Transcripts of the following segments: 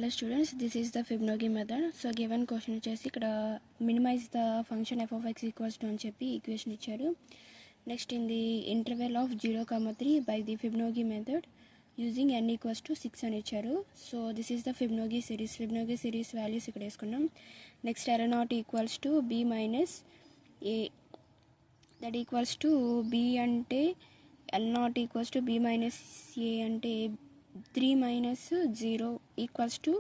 Hello students, this is the Fibonacci method. So given question వచ్చేసి ఇక్కడ minimize the function f of x equals to అని చెప్పి equation ఇచ్చారు. Next in the interval of 0,3 by the Fibonacci method using n equals to 6 అని ఇచ్చారు. So this is the Fibonacci series values ఇక్కడ వేసుకున్నాం. Next L0 equals to b minus a, that equals to b అంటే L0 equals to b minus a అంటే 3 minus 0 equals to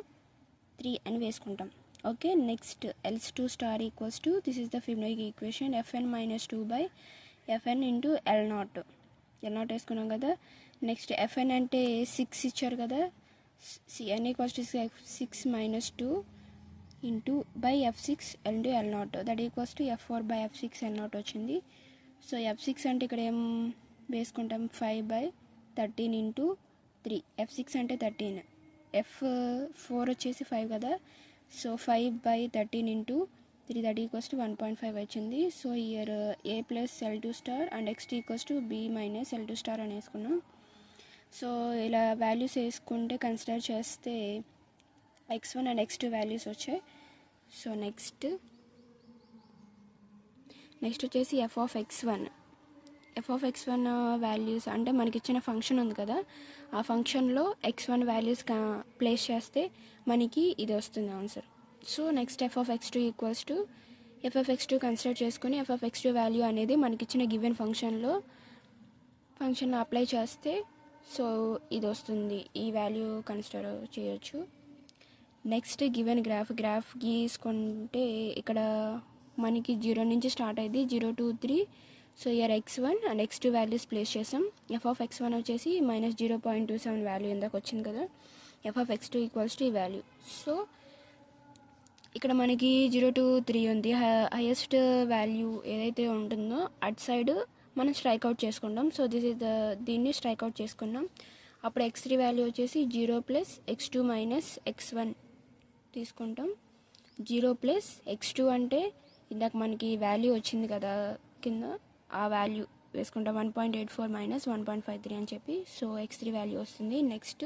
3 అని వేసుకుంటాం. Okay, next L2 star equals to this is the Fibonacci equation fn minus 2 by fn into L0 వేసుకున్నాం కదా. Next fn అంటే 6 ఇచ్చారు కదా, n equals to 6 minus 2 into by f6 into L0 that equals to f4 by f6 L0 వచ్చింది. So f6 అంటే ఇక్కడ ఏం వేసుకుంటాం, 5 బై 13 ఇంటూ 3, f6 అంటే 13, f4 వచ్చేసి 5 కదా. So 5 by 13 into 3 that equals to 1.5 వచ్చింది. So year a plus L2 star and next equals to b minus L2 star అని వేసుకున్నాం. సో ఇలా వాల్యూస్ వేసుకుంటే కన్సిడర్ చేస్తే x1 అండ్ x2 వాల్యూస్ వచ్చాయి. సో నెక్స్ట్ వచ్చేసి f ఆఫ్ x1 వాల్యూస్ అంటే మనకి ఇచ్చిన ఫంక్షన్ ఉంది కదా, ఆ ఫంక్షన్లో x1 వాల్యూస్ ప్లేస్ చేస్తే మనకి ఇది వస్తుంది answer. So next f of x2 equals to f of x2 consider చేసుకుని f ఆఫ్ x2 వాల్యూ అనేది మనకి ఇచ్చిన గివెన్ ఫంక్షన్లో అప్లై చేస్తే సో ఇది వస్తుంది, ఈ వాల్యూ కన్సిడర్ చేయొచ్చు. నెక్స్ట్ గివెన్ గ్రాఫ్ గీసుకుంటే ఇక్కడ మనకి 0 నుంచి స్టార్ట్ అయింది, 0 to 3. So year x1 and x2 values place చేసాం. f ఆఫ్ x1 వచ్చేసి మైనస్ 0.27 వాల్యూ ఇందాక వచ్చింది కదా, f of x2 equals to ఈ వాల్యూ. సో ఇక్కడ మనకి 0 to 3 ఉంది, హైయెస్ట్ వాల్యూ ఏదైతే ఉంటుందో అట్ సైడ్ మనం స్ట్రైక్ అవుట్ చేసుకుంటాం. సో దీన్ని స్ట్రైక్ అవుట్ చేసుకున్నాం. అప్పుడు x3 వాల్యూ వచ్చేసి 0 ప్లస్ x2 మైనస్ x1 తీసుకుంటాం. 0 ప్లస్ x2 అంటే ఇందాక మనకి వాల్యూ వచ్చింది కదా కింద, ఆ వాల్యూ వేసుకుంటాం, 1.84 మైనస్ 1.53 అని చెప్పి. సో x3 వాల్యూ వస్తుంది. Next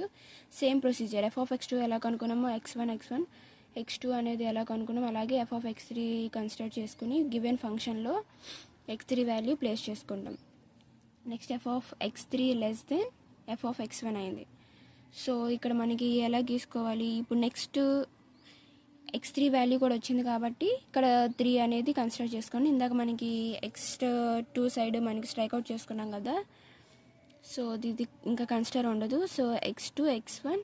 same procedure, f of x2 ఎలా కనుక్కున్నామో x1 x2 అనేది ఎలా కనుక్కున్నామో అలాగే f ఆఫ్ x3 కన్సిడర్ చేసుకుని గివెన్ ఫంక్షన్లో x3 వాల్యూ ప్లేస్ చేసుకుంటాం. Next f of x3 less than f of x1 అయింది. సో ఇక్కడ మనకి ఎలా గీసుకోవాలి, ఇప్పుడు నెక్స్ట్ x3 వాల్యూ కూడా వచ్చింది కాబట్టి ఇక్కడ 3 అనేది కన్సిడర్ చేసుకొని ఇందాక మనకి x2 సైడ్ మనకి స్ట్రైక్అవుట్ చేసుకున్నాం కదా, సో ఇది ఇంకా కన్సిడర్ ఉండదు. So x2 x1